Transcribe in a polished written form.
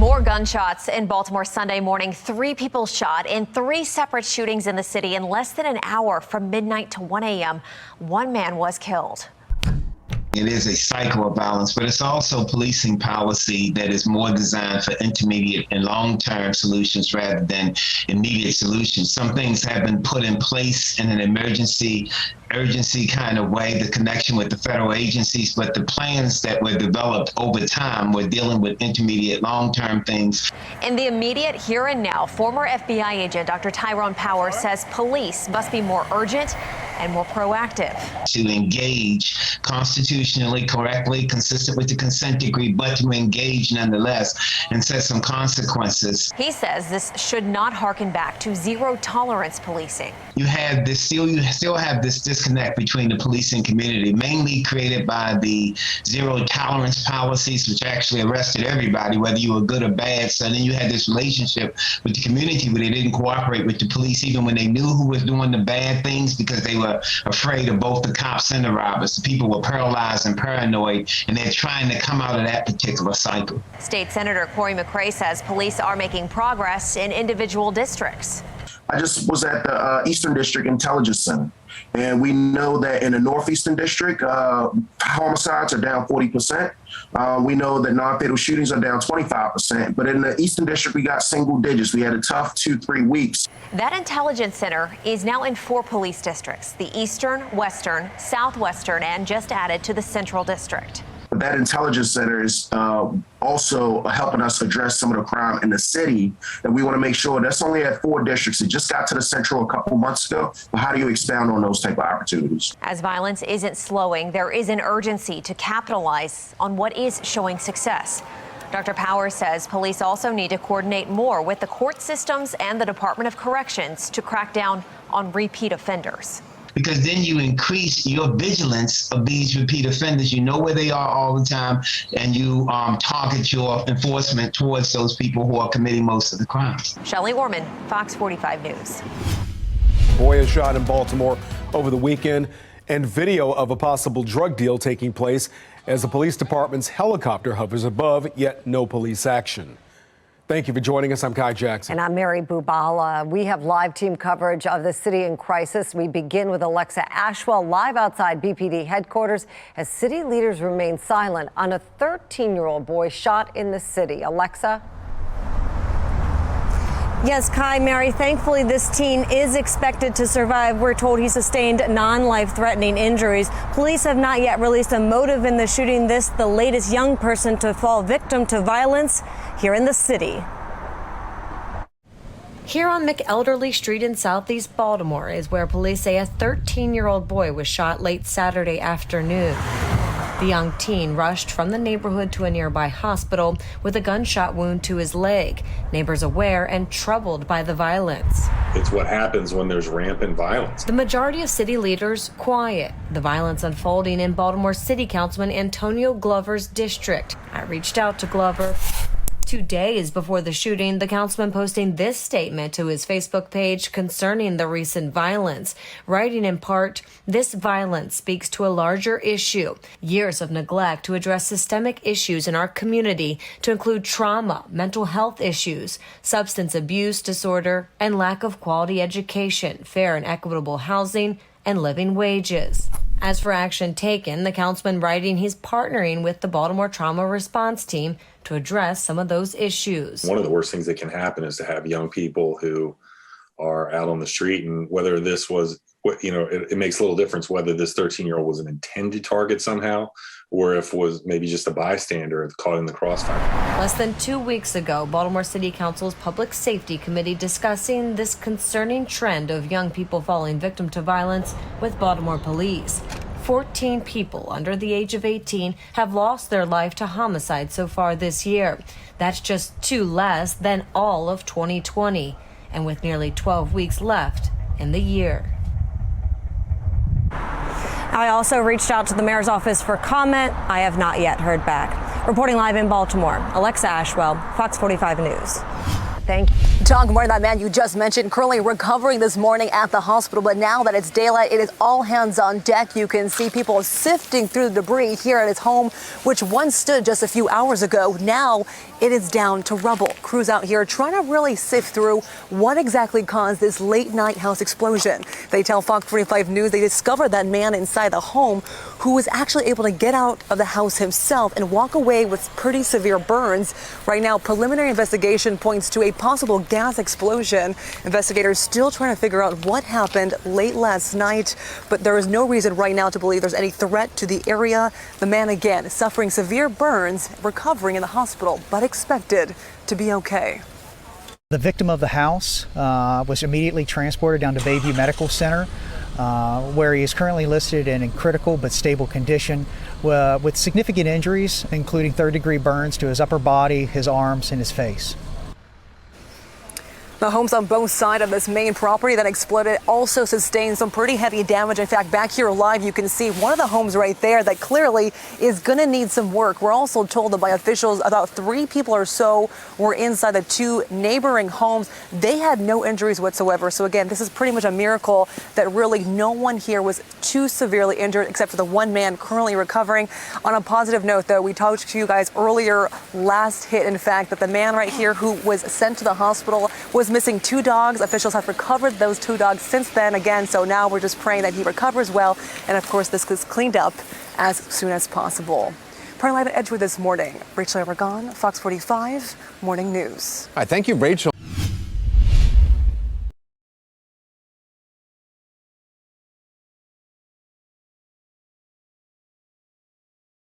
More gunshots in Baltimore Sunday morning. 3 people shot in 3 separate shootings in the city in less than an hour from midnight to 1 a.m. One man was killed. It is a cycle of violence, but it's also policing policy that is more designed for intermediate and long-term solutions rather than immediate solutions. Some things have been put in place in an urgency kind of way, the connection with the federal agencies, but the plans that were developed over time were dealing with intermediate, long-term things. In the immediate here and now, former FBI agent Dr. Tyrone Powers says police must be more urgent and more proactive. To engage constitutionally, correctly, consistent with the consent decree, but to engage nonetheless and set some consequences. He says this should not harken back to zero tolerance policing. You still have this disconnect between the policing community, mainly created by the zero tolerance policies, which actually arrested everybody, whether you were good or bad. So then you had this relationship with the community where they didn't cooperate with the police, even when they knew who was doing the bad things, because they were afraid of both the cops and the robbers. The people were paralyzed and paranoid, and they're trying to come out of that particular cycle. State Senator Corey McCray says police are making progress in individual districts. I just was at the Eastern District Intelligence Center, and we know that in the Northeastern District, homicides are down 40%. We know that non-fatal shootings are down 25%, but in the Eastern District, we got single digits. We had a tough 2-3 weeks. That intelligence center is now in 4 police districts: the Eastern, Western, Southwestern, and just added to the Central District. But that intelligence center is also helping us address some of the crime in the city, and we want to make sure that's only at 4 districts. It just got to the Central a couple months ago. But how do you expound on those type of opportunities? As violence isn't slowing, there is an urgency to capitalize on what is showing success. Dr. Powers says police also need to coordinate more with the court systems and the Department of Corrections to crack down on repeat offenders. Because then you increase your vigilance of these repeat offenders. You know where they are all the time, and you target your enforcement towards those people who are committing most of the crimes. Shelley Orman, Fox 45 News. Boy is shot in Baltimore over the weekend, and video of a possible drug deal taking place as the police department's helicopter hovers above, yet no police action. Thank you for joining us. I'm Kai Jackson. And I'm Mary Bubala. We have live team coverage of the city in crisis. We begin with Alexa Ashwell live outside BPD headquarters as city leaders remain silent on a 13-year-old boy shot in the city. Alexa? Yes, Kai, Mary, thankfully this teen is expected to survive. We're told he sustained non-life-threatening injuries. Police have not yet released a motive in the shooting. This, the latest young person to fall victim to violence here in the city. Here on McElderly Street in Southeast Baltimore is where police say a 13-year-old boy was shot late Saturday afternoon. The young teen rushed from the neighborhood to a nearby hospital with a gunshot wound to his leg. Neighbors aware and troubled by the violence. It's what happens when there's rampant violence. The majority of city leaders quiet. The violence unfolding in Baltimore City Councilman Antonio Glover's district. I reached out to Glover 2 days before the shooting, the councilman posting this statement to his Facebook page concerning the recent violence, writing in part, "This violence speaks to a larger issue, years of neglect to address systemic issues in our community, to include trauma, mental health issues, substance abuse disorder, and lack of quality education, fair and equitable housing, and living wages." As for action taken, the councilman writing he's partnering with the Baltimore Trauma Response Team to address some of those issues. One of the worst things that can happen is to have young people who are out on the street, and whether this was, it makes little difference whether this 13-year-old was an intended target somehow, or if was maybe just a bystander caught in the crossfire. Less than 2 weeks ago, Baltimore City Council's Public Safety Committee discussing this concerning trend of young people falling victim to violence with Baltimore police. 14 people under the age of 18 have lost their life to homicide so far this year. That's just 2 less than all of 2020, and with nearly 12 weeks left in the year. I also reached out to the mayor's office for comment. I have not yet heard back. Reporting live in Baltimore, Alexa Ashwell, Fox 45 News. Thank you. John, good morning. That man you just mentioned currently recovering this morning at the hospital, but now that it's daylight, it is all hands on deck. You can see people sifting through the debris here at his home, which once stood just a few hours ago. Now it is down to rubble. Crews out here trying to really sift through what exactly caused this late night house explosion. They tell Fox 45 News they discovered that man inside the home who was actually able to get out of the house himself and walk away with pretty severe burns. Right now, preliminary investigation points to a possible gas explosion. Investigators still trying to figure out what happened late last night, but there is no reason right now to believe there's any threat to the area. The man, again, suffering severe burns, recovering in the hospital, but expected to be okay. The victim of the house was immediately transported down to Bayview Medical Center, where he is currently listed in critical but stable condition with significant injuries, including third-degree burns to his upper body, his arms, and his face. The homes on both sides of this main property that exploded also sustained some pretty heavy damage. In fact, back here live, you can see one of the homes right there that clearly is going to need some work. We're also told that by officials about 3 people or so were inside the 2 neighboring homes. They had no injuries whatsoever. So again, this is pretty much a miracle that really no one here was too severely injured except for the one man currently recovering. On a positive note, though, we talked to you guys earlier last hit, in fact, that the man right here who was sent to the hospital was missing 2 dogs. Officials have recovered those 2 dogs since then again, so now we're just praying that he recovers well, and of course this is cleaned up as soon as possible. Live at Edgewood this morning, Rachel Aragon, Fox 45 Morning News. All right, thank you, Rachel.